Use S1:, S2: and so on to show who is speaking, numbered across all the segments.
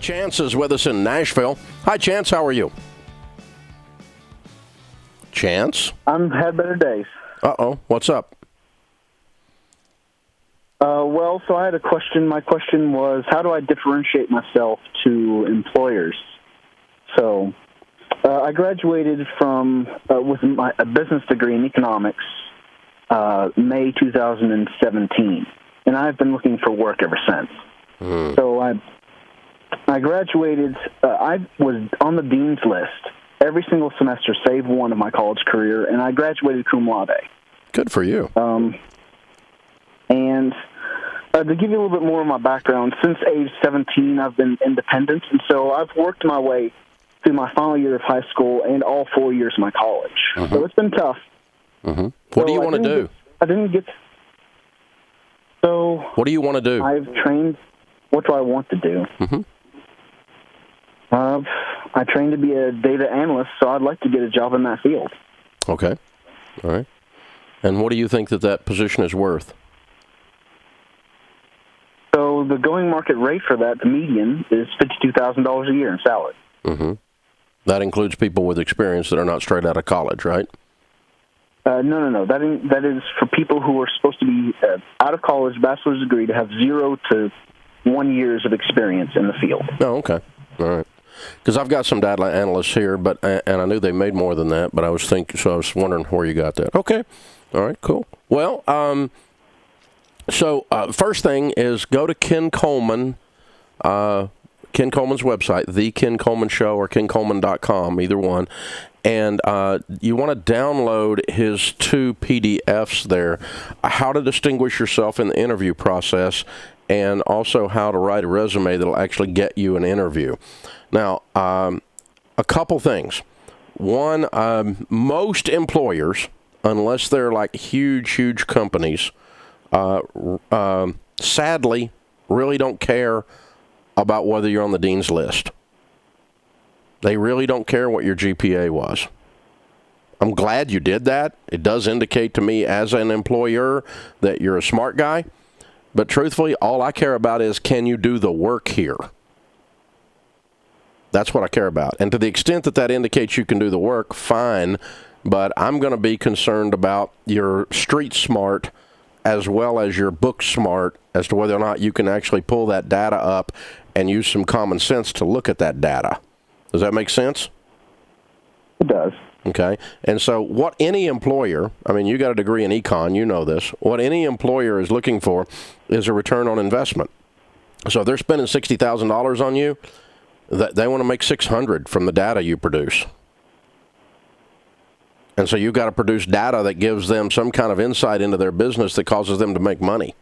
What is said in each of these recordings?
S1: Chance is with us in Nashville. Hi, Chance. How are you? Chance?
S2: I've had better days.
S1: Uh-oh. What's up?
S2: So I had a question. My question was, how do I differentiate myself to employers? So I graduated from with a business degree in economics May 2017, and I've been looking for work ever since. So I graduated. I was on the dean's list every single semester, save one of my college career, and I graduated cum laude.
S1: Good for you.
S2: And to give you a little bit more of my background, since age 17, I've been independent, and so I've worked my way through my final year of high school and all 4 years of my college. So it's been tough.
S1: What do you want to do?
S2: I didn't get... So...
S1: What do you want to do?
S2: I've trained... What do I want to do? I trained to be a data analyst, so I'd like to get a job in that field.
S1: Okay. All right. And what do you think that position is worth?
S2: So the going market rate for that, the median, is $52,000 a year in salary.
S1: That includes people with experience that are not straight out of college, right?
S2: No. That is for people who are supposed to be out of college, bachelor's degree, to have 0 to 1 years of experience in the field.
S1: Oh, okay. All right. Because I've got some data analysts here, and I knew they made more than that, but I was wondering where you got that. Okay. All right, cool. Well, so first thing is go to Ken Coleman, Ken Coleman's website, The Ken Coleman Show or kencoleman.com, either one. And you want to download his 2 PDFs there, how to distinguish yourself in the interview process, and also how to write a resume that'll actually get you an interview. Now, a couple things. One, most employers, unless they're like huge companies, sadly, really don't care about whether you're on the dean's list. They really don't care what your GPA was. I'm glad you did that. It does indicate to me as an employer that you're a smart guy. But truthfully, all I care about is, can you do the work here? That's what I care about. And to the extent that that indicates you can do the work, fine. But I'm going to be concerned about your street smart as well as your book smart as to whether or not you can actually pull that data up and use some common sense to look at that data. Does that make sense?
S2: It does.
S1: Okay. And so what any employer, I mean, you got a degree in econ, you know this, what any employer is looking for is a return on investment. So if they're spending $60,000 on you, they want to make $600 from the data you produce. And so you've got to produce data that gives them some kind of insight into their business that causes them to make money.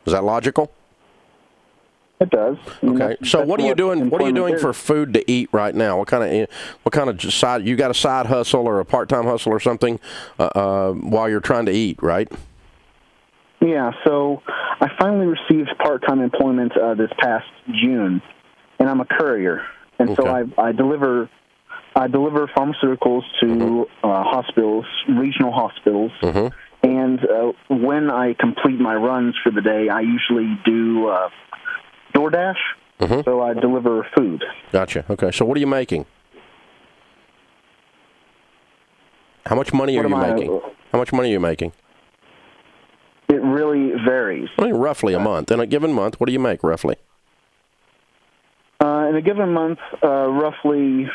S1: Is that logical?
S2: It does.
S1: Okay. So what are you doing? What are you doing for food to eat right now? What kind of side? You got a side hustle or a part-time hustle or something while you're trying to eat, right?
S2: Yeah. So I finally received part-time employment this past June, and I'm a courier, and so I deliver pharmaceuticals to hospitals, regional hospitals. And when I complete my runs for the day, I usually do DoorDash, so I deliver food.
S1: Gotcha. Okay. So what are you making? How much money are you making? How much money are you making?
S2: It really varies.
S1: I mean, roughly a month. In a given month, what do you make, roughly?
S2: In a given month, roughly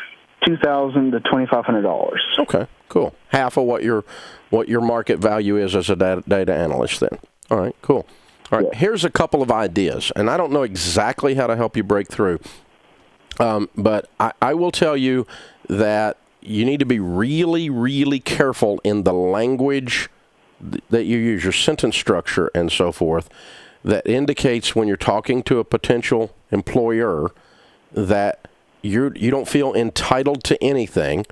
S2: $2,000 to $2,500.
S1: Okay, cool. Half of what your market value is as a data analyst then. All right, cool. All right, here's a couple of ideas, and I don't know exactly how to help you break through, but I will tell you that you need to be really, really careful in the language that you use, your sentence structure and so forth, that indicates when you're talking to a potential employer that you don't feel entitled to anything,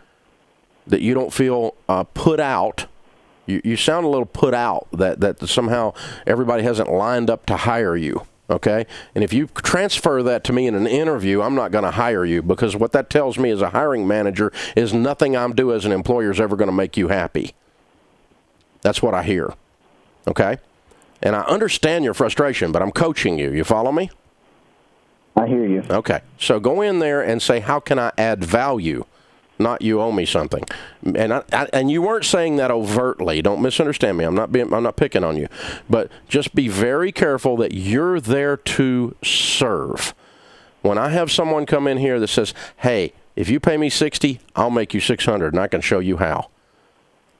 S1: that you don't feel put out. You sound a little put out, that somehow everybody hasn't lined up to hire you, okay? And if you transfer that to me in an interview, I'm not going to hire you, because what that tells me as a hiring manager is nothing I'm doing as an employer is ever going to make you happy. That's what I hear, okay? And I understand your frustration, but I'm coaching you. You follow me?
S2: I hear you.
S1: Okay. So go in there and say, how can I add value? Not you owe me something. And you weren't saying that overtly. Don't misunderstand me. I'm not picking on you. But just be very careful that you're there to serve. When I have someone come in here that says, hey, if you pay me $60, I'll make you $600, and I can show you how.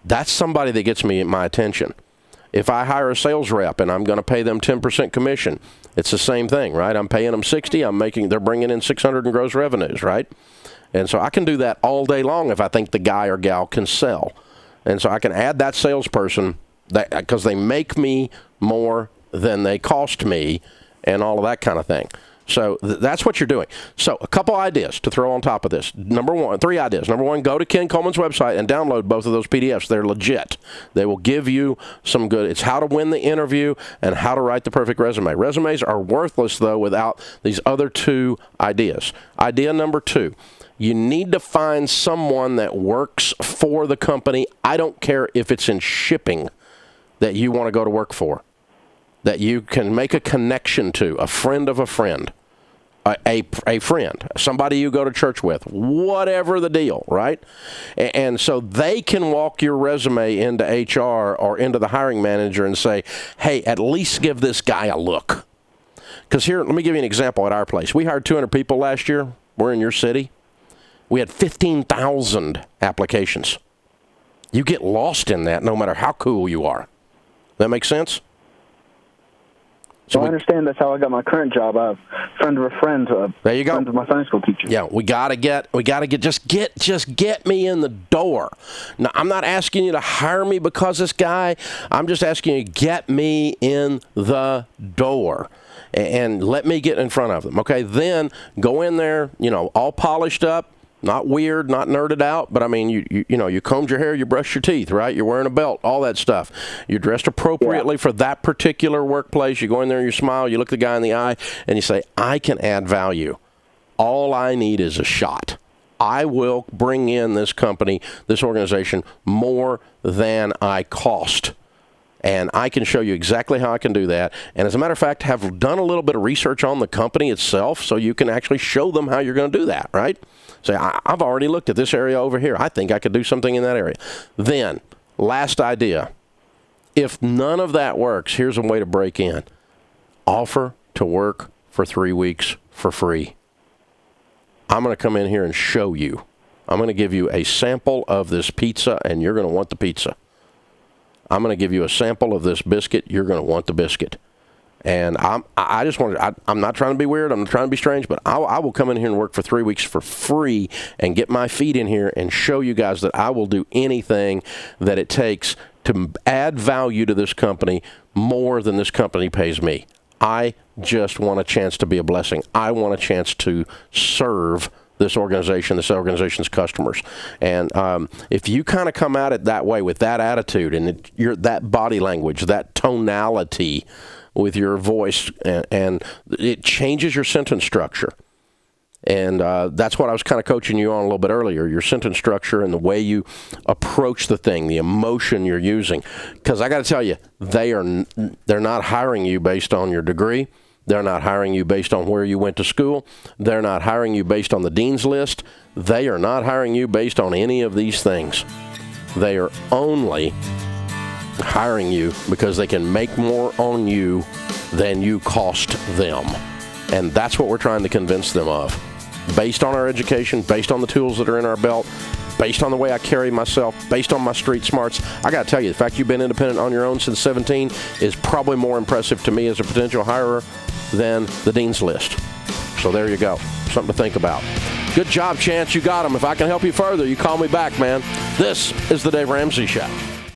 S1: That's somebody that gets my attention. If I hire a sales rep and I'm going to pay them 10% commission, it's the same thing, right? I'm paying them $60. They're bringing in $600 in gross revenues, right? And so I can do that all day long if I think the guy or gal can sell. And so I can add that salesperson because they make me more than they cost me and all of that kind of thing. So that's what you're doing. So a couple ideas to throw on top of this. 3 ideas. Number one, go to Ken Coleman's website and download both of those PDFs. They're legit. They will give you some good. It's how to win the interview and how to write the perfect resume. Resumes are worthless, though, without these other 2 ideas. Idea number 2. You need to find someone that works for the company. I don't care if it's in shipping that you want to go to work for, that you can make a connection to, a friend of a friend, a friend, somebody you go to church with, whatever the deal, right? And so they can walk your resume into HR or into the hiring manager and say, hey, at least give this guy a look. Because here, let me give you an example at our place. We hired 200 people last year. We're in your city. We had 15,000 applications. You get lost in that no matter how cool you are. That make sense?
S2: So I understand that's how I got my current job. A friend of a friend.
S1: There you go.
S2: Friend of my Sunday school teacher.
S1: Yeah, just get me in the door. Now, I'm not asking you to hire me because this guy. I'm just asking you to get me in the door. And let me get in front of them. Okay, then go in there, all polished up. Not weird, not nerded out, but I mean, you combed your hair, you brushed your teeth, right? You're wearing a belt, all that stuff. You're dressed appropriately for that particular workplace. You go in there, you smile, you look the guy in the eye, and you say, I can add value. All I need is a shot. I will bring in this company, this organization, more than I cost. And I can show you exactly how I can do that. And as a matter of fact, have done a little bit of research on the company itself so you can actually show them how you're going to do that, right? Say, I've already looked at this area over here. I think I could do something in that area. Then, last idea. If none of that works, here's a way to break in. Offer to work for 3 weeks for free. I'm going to come in here and show you. I'm going to give you a sample of this pizza, and you're going to want the pizza. I'm going to give you a sample of this biscuit. You're going to want the biscuit. And I'm not trying to be weird. I'm not trying to be strange, but I will come in here and work for 3 weeks for free and get my feet in here and show you guys that I will do anything that it takes to add value to this company more than this company pays me. I just want a chance to be a blessing. I want a chance to serve this organization's customers. And if you kind of come at it that way with that attitude and that body language, that tonality with your voice, and it changes your sentence structure. And that's what I was kind of coaching you on a little bit earlier, your sentence structure and the way you approach the thing, the emotion you're using. Because I got to tell you, they're not hiring you based on your degree. They're not hiring you based on where you went to school. They're not hiring you based on the dean's list. They are not hiring you based on any of these things. They are only hiring you because they can make more on you than you cost them. And that's what we're trying to convince them of. Based on our education, based on the tools that are in our belt, based on the way I carry myself, based on my street smarts. I got to tell you, the fact you've been independent on your own since 17 is probably more impressive to me as a potential hirer than the dean's list. So there you go. Something to think about. Good job, Chance. You got them. If I can help you further, you call me back, man. This is the Dave Ramsey Show.